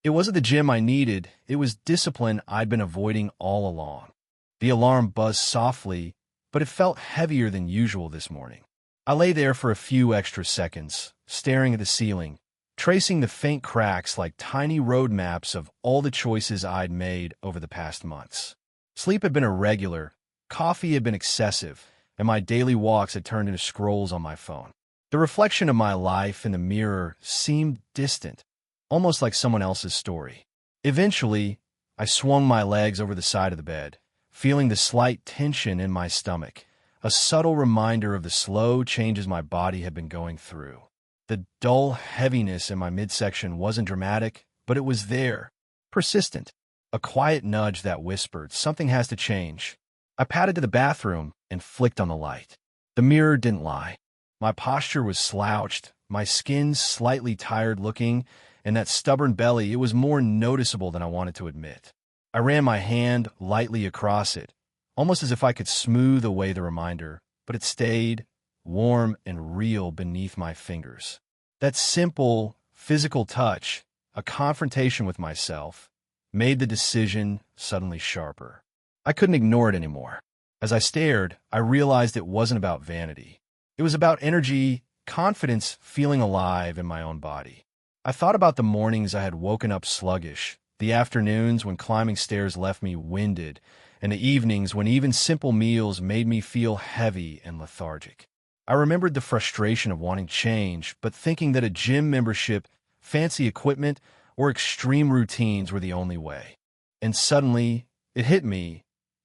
It wasn't the gym I needed, it was discipline I'd been avoiding all along. The alarm buzzed softly, but it felt heavier than usual this morning. I lay there for a few extra seconds, staring at the ceiling, tracing the faint cracks like tiny road maps of all the choices I'd made over the past months. Sleep had been irregular, coffee had been excessive, and my daily walks had turned into scrolls on my phone. The reflection of my life in the mirror seemed distant, almost like someone else's story. Eventually, I swung my legs over the side of the bed, feeling the slight tension in my stomach, a subtle reminder of the slow changes my body had been going through. The dull heaviness in my midsection wasn't dramatic, but it was there, persistent. A quiet nudge that whispered, "Something has to change." I padded to the bathroom and flicked on the light. The mirror didn't lie. My posture was slouched, my skin slightly tired-looking, and that stubborn belly, it was more noticeable than I wanted to admit. I ran my hand lightly across it, almost as if I could smooth away the reminder, but it stayed, warm and real beneath my fingers. That simple, physical touch, a confrontation with myself, made the decision suddenly sharper. I couldn't ignore it anymore. As I stared, I realized it wasn't about vanity. It was about energy, confidence, feeling alive in my own body. I thought about the mornings I had woken up sluggish, the afternoons when climbing stairs left me winded, and the evenings when even simple meals made me feel heavy and lethargic. I remembered the frustration of wanting change, but thinking that a gym membership, fancy equipment, or extreme routines were the only way. And suddenly, it hit me.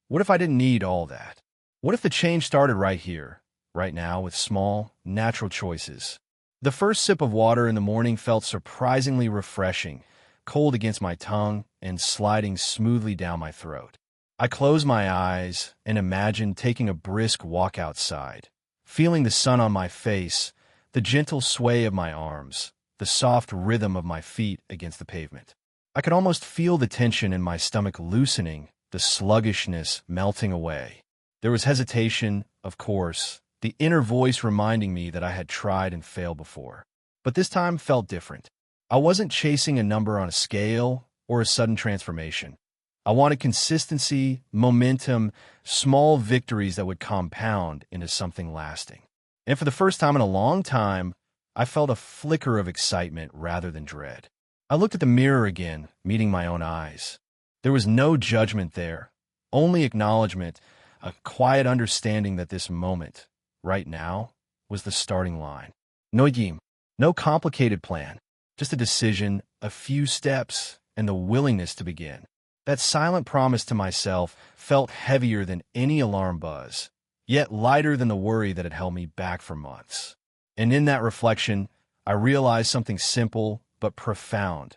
What if I didn't need all that? What if the change started right here, right now, with small, natural choices? The first sip of water in the morning felt surprisingly refreshing, cold against my tongue and sliding smoothly down my throat. I closed my eyes and imagined taking a brisk walk outside, feeling the sun on my face, the gentle sway of my arms, the soft rhythm of my feet against the pavement. I could almost feel the tension in my stomach loosening, the sluggishness melting away. There was hesitation, of course, the inner voice reminding me that I had tried and failed before. But this time felt different. I wasn't chasing a number on a scale or a sudden transformation. I wanted consistency, momentum, small victories that would compound into something lasting. And for the first time in a long time, I felt a flicker of excitement rather than dread. I looked at the mirror again, meeting my own eyes. There was no judgment there, only acknowledgement, a quiet understanding that this moment, right now, was the starting line. No gym, no complicated plan, just a decision, a few steps, and the willingness to begin. That silent promise to myself felt heavier than any alarm buzz, yet lighter than the worry that had held me back for months. And in that reflection, I realized something simple but profound.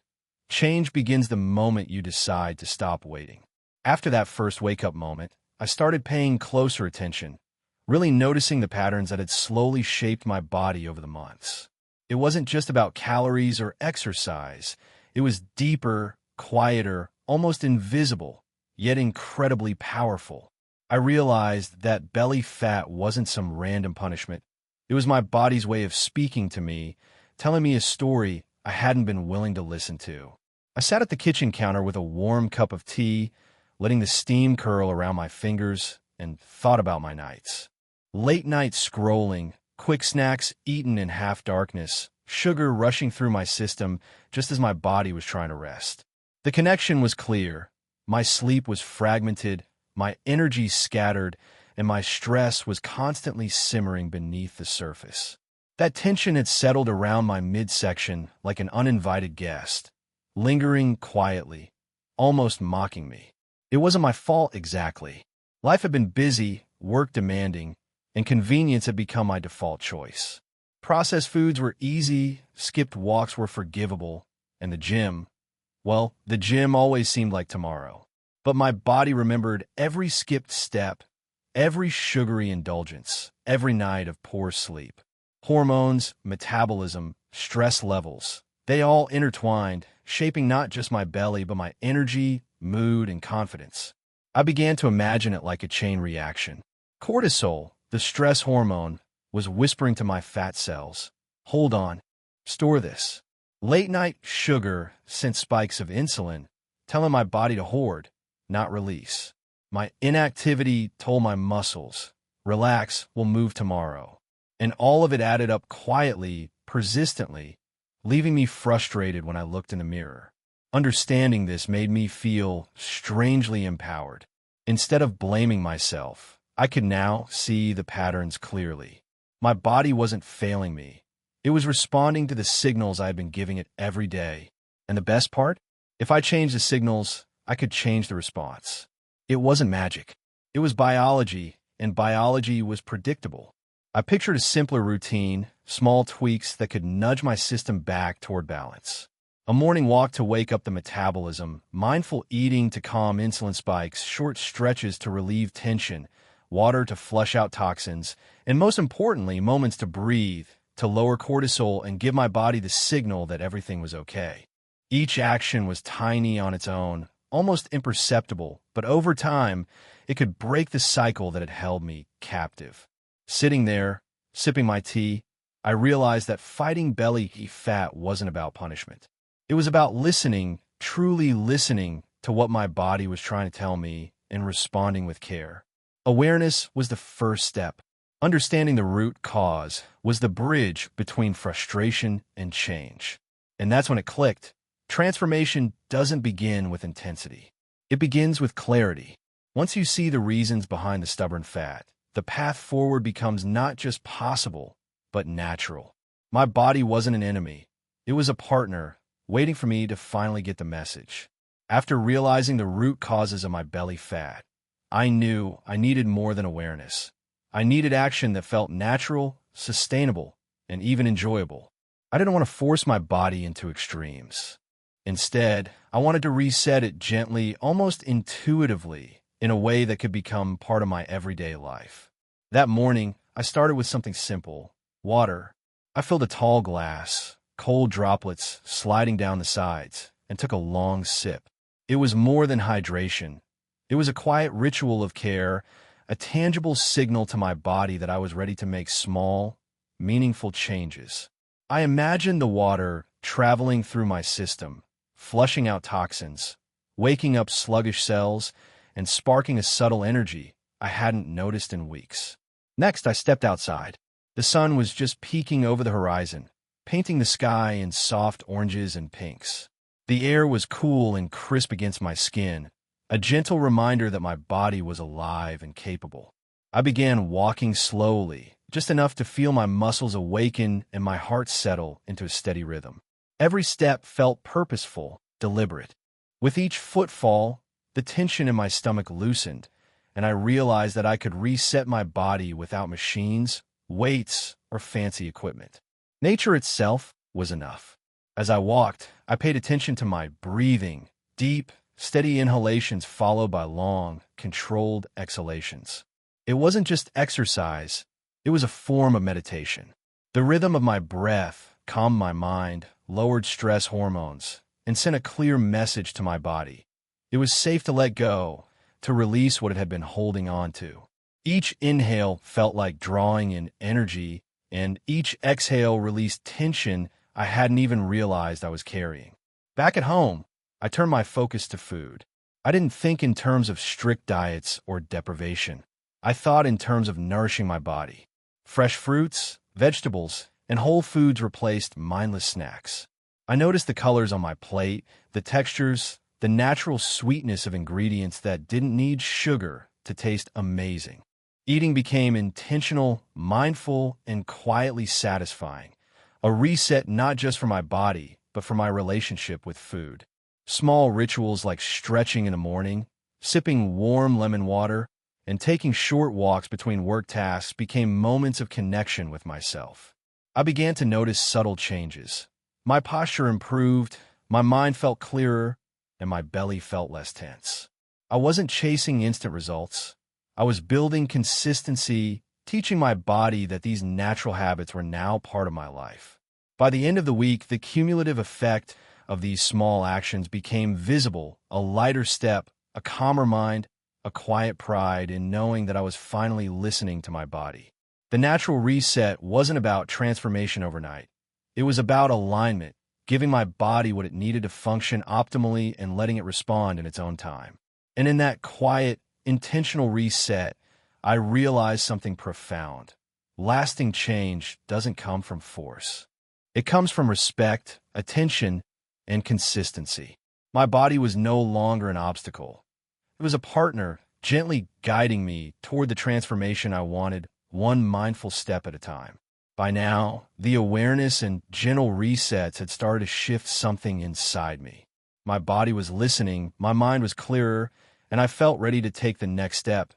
Change begins the moment you decide to stop waiting. After that first wake-up moment, I started paying closer attention, really noticing the patterns that had slowly shaped my body over the months. It wasn't just about calories or exercise. It was deeper, quieter, almost invisible, yet incredibly powerful. I realized that belly fat wasn't some random punishment. It was my body's way of speaking to me, telling me a story I hadn't been willing to listen to. I sat at the kitchen counter with a warm cup of tea, letting the steam curl around my fingers, and thought about my nights. Late night scrolling, quick snacks eaten in half darkness, sugar rushing through my system just as my body was trying to rest. The connection was clear. My sleep was fragmented, my energy scattered, and my stress was constantly simmering beneath the surface. That tension had settled around my midsection like an uninvited guest, lingering quietly, almost mocking me. It wasn't my fault exactly. Life had been busy, work demanding, and convenience had become my default choice. Processed foods were easy, skipped walks were forgivable, and the gym always seemed like tomorrow. But my body remembered every skipped step, every sugary indulgence, every night of poor sleep. Hormones, metabolism, stress levels, they all intertwined, shaping not just my belly, but my energy, mood, and confidence. I began to imagine it like a chain reaction. Cortisol, the stress hormone, was whispering to my fat cells, "Hold on, store this." Late-night sugar sent spikes of insulin, telling my body to hoard, not release. My inactivity told my muscles, relax, we'll move tomorrow. And all of it added up quietly, persistently, leaving me frustrated when I looked in the mirror. Understanding this made me feel strangely empowered. Instead of blaming myself, I could now see the patterns clearly. My body wasn't failing me. It was responding to the signals I had been giving it every day. And the best part? If I changed the signals, I could change the response. It wasn't magic. It was biology, and biology was predictable. I pictured a simpler routine, small tweaks that could nudge my system back toward balance. A morning walk to wake up the metabolism, mindful eating to calm insulin spikes, short stretches to relieve tension, water to flush out toxins, and most importantly, moments to breathe, to lower cortisol and give my body the signal that everything was okay. Each action was tiny on its own, almost imperceptible, but over time, it could break the cycle that had held me captive. Sitting there, sipping my tea, I realized that fighting belly fat wasn't about punishment. It was about listening, truly listening to what my body was trying to tell me and responding with care. Awareness was the first step. Understanding the root cause was the bridge between frustration and change. And that's when it clicked. Transformation doesn't begin with intensity. It begins with clarity. Once you see the reasons behind the stubborn fat, the path forward becomes not just possible, but natural. My body wasn't an enemy. It was a partner, waiting for me to finally get the message. After realizing the root causes of my belly fat, I knew I needed more than awareness. I needed action that felt natural, sustainable, and even enjoyable. I didn't want to force my body into extremes. Instead, I wanted to reset it gently, almost intuitively, in a way that could become part of my everyday life. That morning, I started with something simple: water. I filled a tall glass, cold droplets sliding down the sides, and took a long sip. It was more than hydration. It was a quiet ritual of care, a tangible signal to my body that I was ready to make small, meaningful changes. I imagined the water traveling through my system, flushing out toxins, waking up sluggish cells, and sparking a subtle energy I hadn't noticed in weeks. Next, I stepped outside. The sun was just peeking over the horizon, painting the sky in soft oranges and pinks. The air was cool and crisp against my skin, a gentle reminder that my body was alive and capable. I began walking slowly, just enough to feel my muscles awaken and my heart settle into a steady rhythm. Every step felt purposeful, deliberate. With each footfall, the tension in my stomach loosened, and I realized that I could reset my body without machines, weights, or fancy equipment. Nature itself was enough. As I walked, I paid attention to my breathing, deep, steady inhalations followed by long, controlled exhalations. It wasn't just exercise, it was a form of meditation. The rhythm of my breath calmed my mind, lowered stress hormones, and sent a clear message to my body. It was safe to let go, to release what it had been holding on to. Each inhale felt like drawing in energy, and each exhale released tension I hadn't even realized I was carrying. Back at home, I turned my focus to food. I didn't think in terms of strict diets or deprivation. I thought in terms of nourishing my body. Fresh fruits, vegetables, and whole foods replaced mindless snacks. I noticed the colors on my plate, the textures, the natural sweetness of ingredients that didn't need sugar to taste amazing. Eating became intentional, mindful, and quietly satisfying. A reset not just for my body, but for my relationship with food. Small rituals like stretching in the morning, sipping warm lemon water, and taking short walks between work tasks became moments of connection with myself. I began to notice subtle changes. My posture improved, my mind felt clearer, and my belly felt less tense. I wasn't chasing instant results. I was building consistency, teaching my body that these natural habits were now part of my life. By the end of the week, the cumulative effect of these small actions became visible: a lighter step, a calmer mind, a quiet pride in knowing that I was finally listening to my body. The natural reset wasn't about transformation overnight. It was about alignment, giving my body what it needed to function optimally and letting it respond in its own time. And in that quiet, intentional reset, I realized something profound. Lasting change doesn't come from force. It comes from respect, attention, and consistency. My body was no longer an obstacle. It was a partner, gently guiding me toward the transformation I wanted, one mindful step at a time. By now, the awareness and gentle resets had started to shift something inside me. My body was listening, my mind was clearer, and I felt ready to take the next step,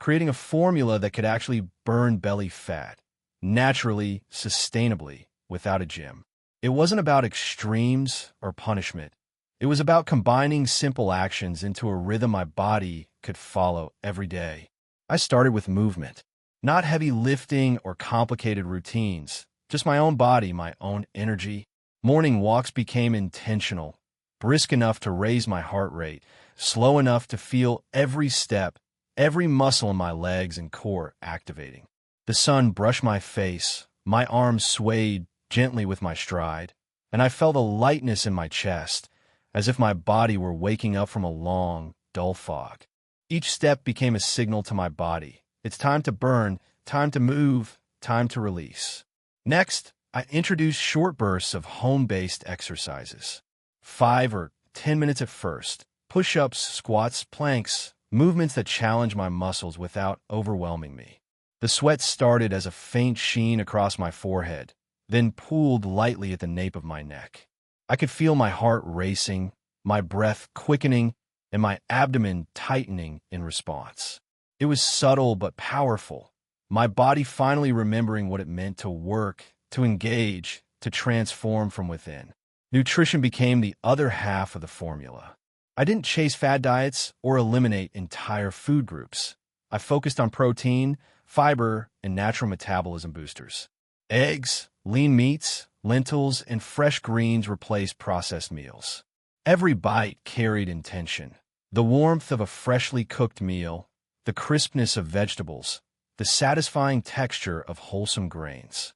creating a formula that could actually burn belly fat, naturally, sustainably, without a gym. It wasn't about extremes or punishment. It was about combining simple actions into a rhythm my body could follow every day. I started with movement. Not heavy lifting or complicated routines, just my own body, my own energy. Morning walks became intentional, brisk enough to raise my heart rate, slow enough to feel every step, every muscle in my legs and core activating. The sun brushed my face, my arms swayed gently with my stride, and I felt a lightness in my chest, as if my body were waking up from a long, dull fog. Each step became a signal to my body. It's time to burn, time to move, time to release. Next, I introduced short bursts of home-based exercises. 5 or 10 minutes at first. Push-ups, squats, planks, movements that challenge my muscles without overwhelming me. The sweat started as a faint sheen across my forehead, then pooled lightly at the nape of my neck. I could feel my heart racing, my breath quickening, and my abdomen tightening in response. It was subtle but powerful, my body finally remembering what it meant to work, to engage, to transform from within. Nutrition became the other half of the formula. I didn't chase fad diets or eliminate entire food groups. I focused on protein, fiber, and natural metabolism boosters. Eggs, lean meats, lentils, and fresh greens replaced processed meals. Every bite carried intention. The warmth of a freshly cooked meal, the crispness of vegetables, the satisfying texture of wholesome grains.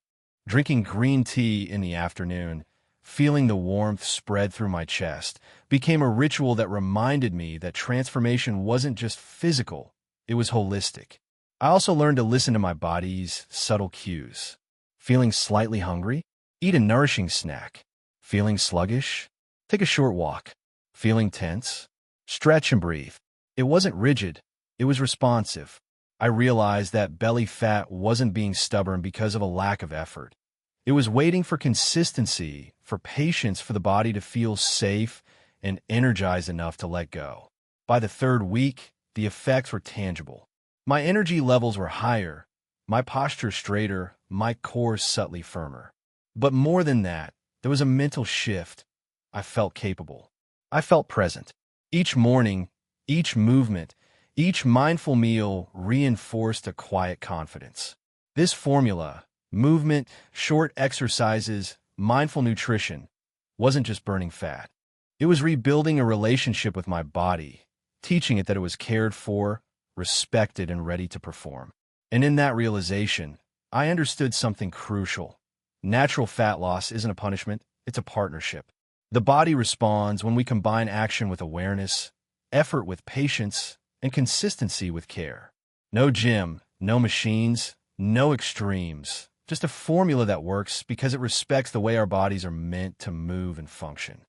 Drinking green tea in the afternoon, feeling the warmth spread through my chest, became a ritual that reminded me that transformation wasn't just physical, it was holistic. I also learned to listen to my body's subtle cues. Feeling slightly hungry? Eat a nourishing snack. Feeling sluggish? Take a short walk. Feeling tense? Stretch and breathe. It wasn't rigid. It was responsive. I realized that belly fat wasn't being stubborn because of a lack of effort. It was waiting for consistency, for patience, for the body to feel safe and energized enough to let go. By the third week, the effects were tangible. My energy levels were higher, my posture straighter, my core subtly firmer. But more than that, there was a mental shift. I felt capable. I felt present. Each morning, each movement, each mindful meal reinforced a quiet confidence. This formula, movement, short exercises, mindful nutrition, wasn't just burning fat. It was rebuilding a relationship with my body, teaching it that it was cared for, respected, and ready to perform. And in that realization, I understood something crucial. Natural fat loss isn't a punishment, it's a partnership. The body responds when we combine action with awareness, effort with patience, and consistency with care. No gym, no machines, no extremes, just a formula that works because it respects the way our bodies are meant to move and function.